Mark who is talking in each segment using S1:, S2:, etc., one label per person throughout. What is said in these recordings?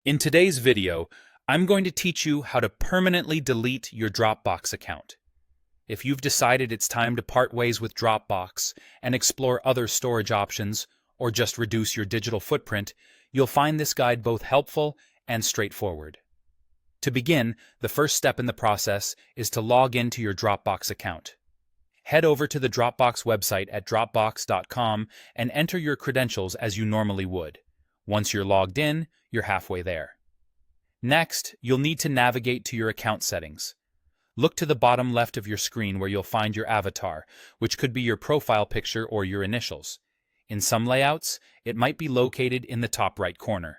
S1: In today's video, I'm going to teach you how to permanently delete your Dropbox account. If you've decided it's time to part ways with Dropbox and explore other storage options, or just reduce your digital footprint, you'll find this guide both helpful and straightforward. To begin, the first step in the process is to log into your Dropbox account. Head over to the Dropbox website at dropbox.com and enter your credentials as you normally would. Once you're logged in, you're halfway there. Next, you'll need to navigate to your account settings. Look to the bottom left of your screen where you'll find your avatar, which could be your profile picture or your initials. In some layouts, it might be located in the top right corner.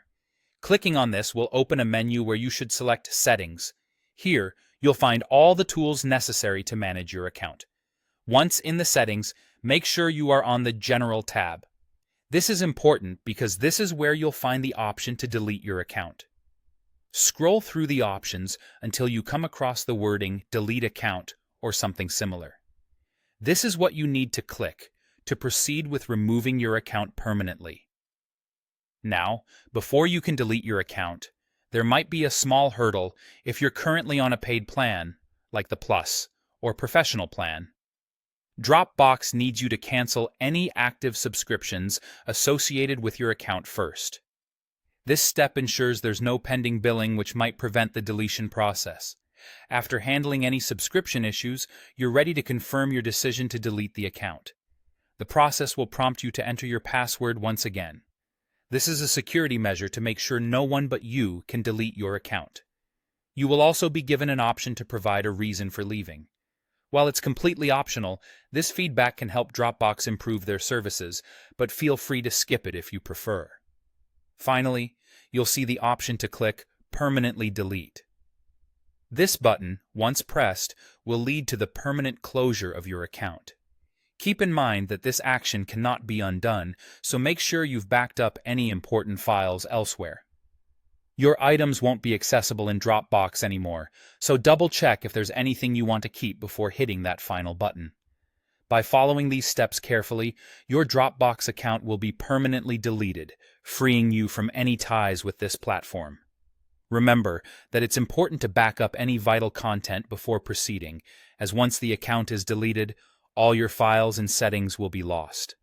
S1: Clicking on this will open a menu where you should select Settings. Here, you'll find all the tools necessary to manage your account. Once in the settings, make sure you are on the General tab. This is important because this is where you'll find the option to delete your account. Scroll through the options until you come across the wording Delete Account or something similar. This is what you need to click to proceed with removing your account permanently. Now, before you can delete your account, there might be a small hurdle if you're currently on a paid plan, like the Plus or Professional plan. Dropbox needs you to cancel any active subscriptions associated with your account first. This step ensures there's no pending billing which might prevent the deletion process. After handling any subscription issues, you're ready to confirm your decision to delete the account. The process will prompt you to enter your password once again. This is a security measure to make sure no one but you can delete your account. You will also be given an option to provide a reason for leaving. While it's completely optional, this feedback can help Dropbox improve their services, but feel free to skip it if you prefer. Finally, you'll see the option to click Permanently Delete. This button, once pressed, will lead to the permanent closure of your account. Keep in mind that this action cannot be undone, so make sure you've backed up any important files elsewhere. Your items won't be accessible in Dropbox anymore, so double-check if there's anything you want to keep before hitting that final button. By following these steps carefully, your Dropbox account will be permanently deleted, freeing you from any ties with this platform. Remember that it's important to back up any vital content before proceeding, as once the account is deleted, all your files and settings will be lost.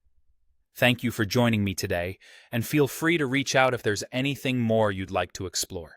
S1: Thank you for joining me today, and feel free to reach out if there's anything more you'd like to explore.